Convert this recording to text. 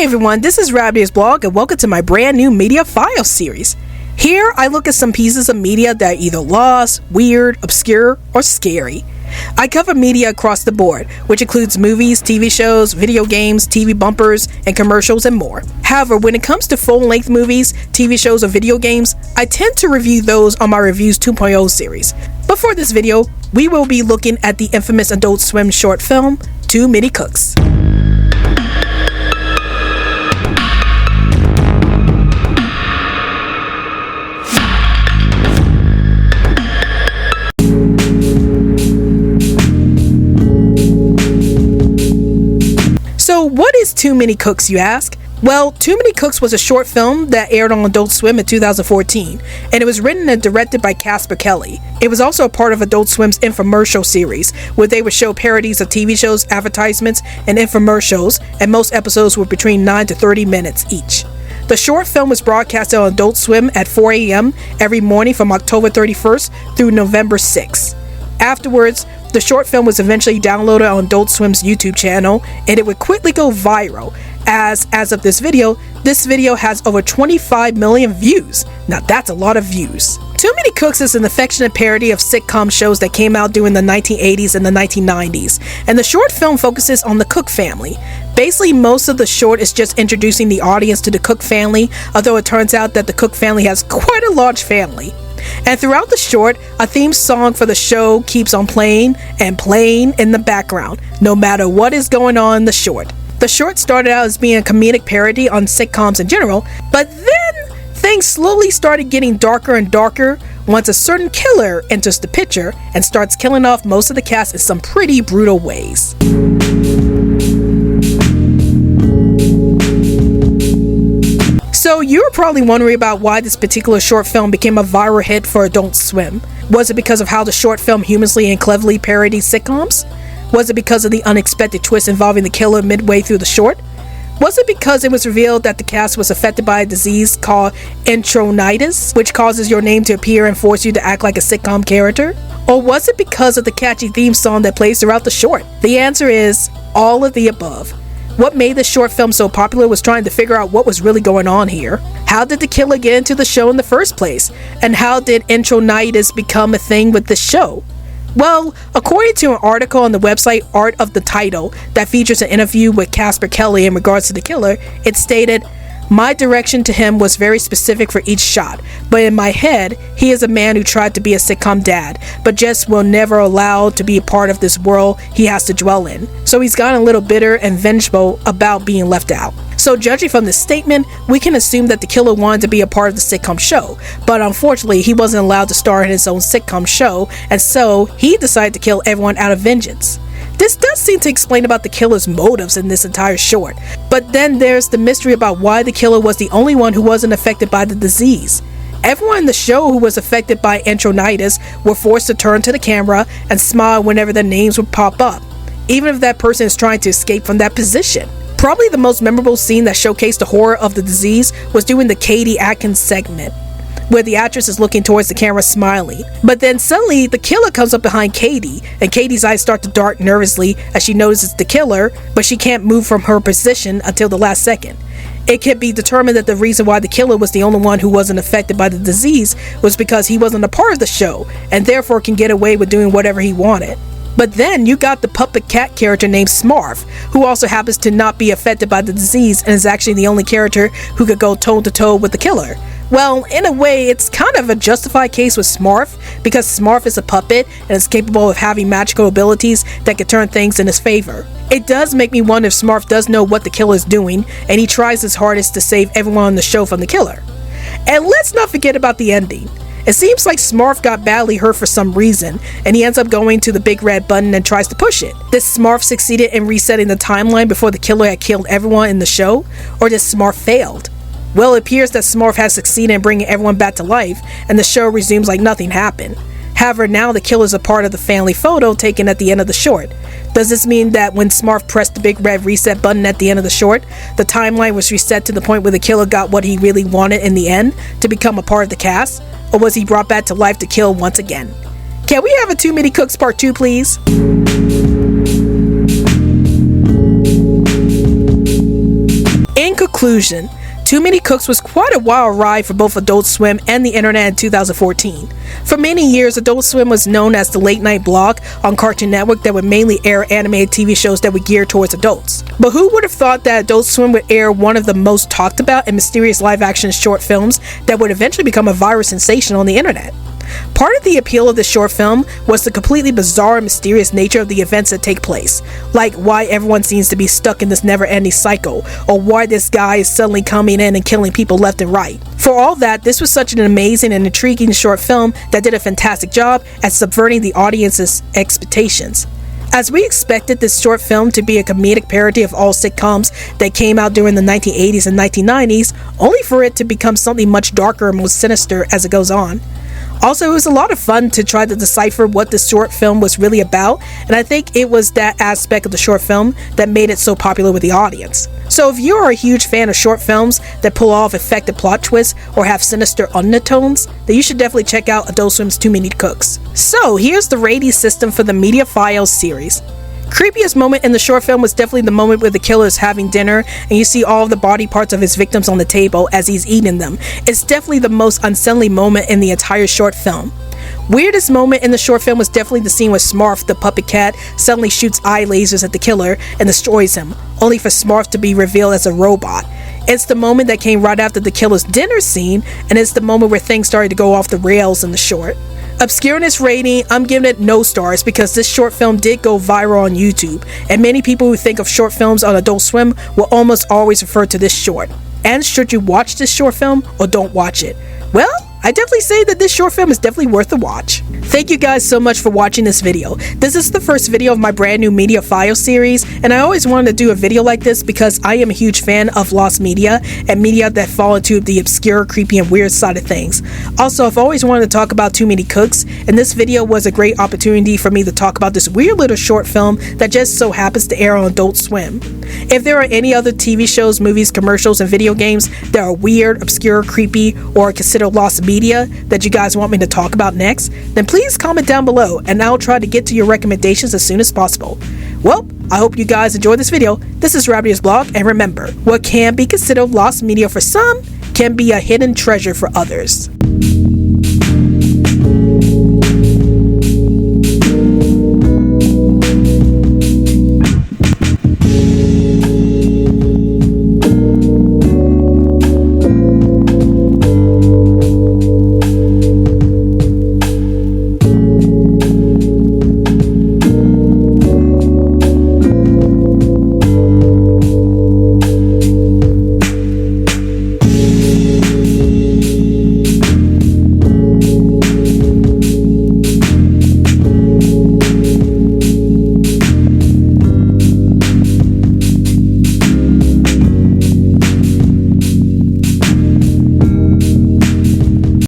everyone, this is Rabbitearsblog and welcome to my brand new media file series. Here I look at some pieces of media that are either lost, weird, obscure, or scary. I cover media across the board, which includes movies, TV shows, video games, TV bumpers, and commercials, and more. However, when it comes to full-length movies, TV shows, or video games, I tend to review those on my Reviews 2.0 series. But for this video, we will be looking at the infamous Adult Swim short film, Too Many Cooks. So what is Too Many Cooks, you ask? Well, Too Many Cooks was a short film that aired on Adult Swim in 2014, and it was written and directed by Casper Kelly. It was also a part of Adult Swim's infomercial series, where they would show parodies of TV shows, advertisements, and infomercials, and most episodes were between 9 to 30 minutes each. The short film was broadcast on Adult Swim at 4 a.m. every morning from October 31st through November 6th. Afterwards, the short film was eventually downloaded on Adult Swim's YouTube channel, and it would quickly go viral, as of this video has over 25 million views. Now that's a lot of views. Too Many Cooks is an affectionate parody of sitcom shows that came out during the 1980s and the 1990s, and the short film focuses on the Cook family. Basically, most of the short is just introducing the audience to the Cook family, although it turns out that the Cook family has quite a large family. And throughout the short, a theme song for the show keeps on playing and playing in the background, no matter what is going on in the short. The short started out as being a comedic parody on sitcoms in general, but then things slowly started getting darker and darker once a certain killer enters the picture and starts killing off most of the cast in some pretty brutal ways. So you're probably wondering about why this particular short film became a viral hit for Adult Swim. Was it because of how the short film humorously and cleverly parodied sitcoms? Was it because of the unexpected twist involving the killer midway through the short? Was it because it was revealed that the cast was affected by a disease called enterocolitis, which causes your name to appear and force you to act like a sitcom character? Or was it because of the catchy theme song that plays throughout the short? The answer is all of the above. What made this short film so popular was trying to figure out what was really going on here. How did the killer get into the show in the first place? And how did enterocolitis become a thing with the show? Well, according to an article on the website Art of the Title that features an interview with Casper Kelly in regards to the killer, it stated, "My direction to him was very specific for each shot, but in my head, he is a man who tried to be a sitcom dad, but just will never allow to be a part of this world he has to dwell in. So he's gotten a little bitter and vengeful about being left out." So judging from this statement, we can assume that the killer wanted to be a part of the sitcom show, but unfortunately he wasn't allowed to star in his own sitcom show, and so he decided to kill everyone out of vengeance. This does seem to explain about the killer's motives in this entire short, but then there's the mystery about why the killer was the only one who wasn't affected by the disease. Everyone in the show who was affected by enterocolitis were forced to turn to the camera and smile whenever their names would pop up, even if that person is trying to escape from that position. Probably the most memorable scene that showcased the horror of the disease was during the Katie Atkins segment, where the actress is looking towards the camera smiling. But then suddenly the killer comes up behind Katie, and Katie's eyes start to dart nervously as she notices the killer, but she can't move from her position until the last second. It can be determined that the reason why the killer was the only one who wasn't affected by the disease was because he wasn't a part of the show, and therefore can get away with doing whatever he wanted. But then you got the puppet cat character named Smarf, who also happens to not be affected by the disease and is actually the only character who could go toe-to-toe with the killer. Well, in a way, it's kind of a justified case with Smarf, because Smarf is a puppet and is capable of having magical abilities that can turn things in his favor. It does make me wonder if Smarf does know what the killer is doing, and he tries his hardest to save everyone on the show from the killer. And let's not forget about the ending. It seems like Smarf got badly hurt for some reason, and he ends up going to the big red button and tries to push it. Did Smarf succeeded in resetting the timeline before the killer had killed everyone in the show, or did Smarf failed? Well, it appears that Smarf has succeeded in bringing everyone back to life, and the show resumes like nothing happened. However, now the killer is a part of the family photo taken at the end of the short. Does this mean that when Smarf pressed the big red reset button at the end of the short, the timeline was reset to the point where the killer got what he really wanted in the end, to become a part of the cast? Or was he brought back to life to kill once again? Can we have a Too Many Cooks Part 2, please? Conclusion. Too Many Cooks was quite a wild ride for both Adult Swim and the internet in 2014. For many years, Adult Swim was known as the late-night blog on Cartoon Network that would mainly air animated TV shows that were geared towards adults. But who would have thought that Adult Swim would air one of the most talked about and mysterious live-action short films that would eventually become a viral sensation on the internet? Part of the appeal of the short film was the completely bizarre and mysterious nature of the events that take place, like why everyone seems to be stuck in this never-ending cycle, or why this guy is suddenly coming in and killing people left and right. For all that, this was such an amazing and intriguing short film that did a fantastic job at subverting the audience's expectations. As we expected this short film to be a comedic parody of all sitcoms that came out during the 1980s and 1990s, only for it to become something much darker and more sinister as it goes on. Also, it was a lot of fun to try to decipher what this short film was really about, and I think it was that aspect of the short film that made it so popular with the audience. So if you are a huge fan of short films that pull off effective plot twists or have sinister undertones, then you should definitely check out Adult Swim's Too Many Cooks. So here's the rating system for the Media Files series. Creepiest moment in the short film was definitely the moment where the killer is having dinner and you see all of the body parts of his victims on the table as he's eating them. It's definitely the most unsettling moment in the entire short film. Weirdest moment in the short film was definitely the scene where Smarf, the puppet cat, suddenly shoots eye lasers at the killer and destroys him, only for Smarf to be revealed as a robot. It's the moment that came right after the killer's dinner scene, and it's the moment where things started to go off the rails in the short. Obscureness rating, I'm giving it no stars because this short film did go viral on YouTube, and many people who think of short films on Adult Swim will almost always refer to this short. And should you watch this short film or don't watch it? Well, I definitely say that this short film is definitely worth a watch. Thank you guys so much for watching this video. This is the first video of my brand new Media Files series, and I always wanted to do a video like this because I am a huge fan of lost media and media that fall into the obscure, creepy, and weird side of things. Also, I've always wanted to talk about Too Many Cooks, and this video was a great opportunity for me to talk about this weird little short film that just so happens to air on Adult Swim. If there are any other TV shows, movies, commercials, and video games that are weird, obscure, creepy, or considered lost media that you guys want me to talk about next, then please comment down below and I'll try to get to your recommendations as soon as possible. Well, I hope you guys enjoyed this video. This is Rabbitearsblog, and remember, what can be considered lost media for some can be a hidden treasure for others.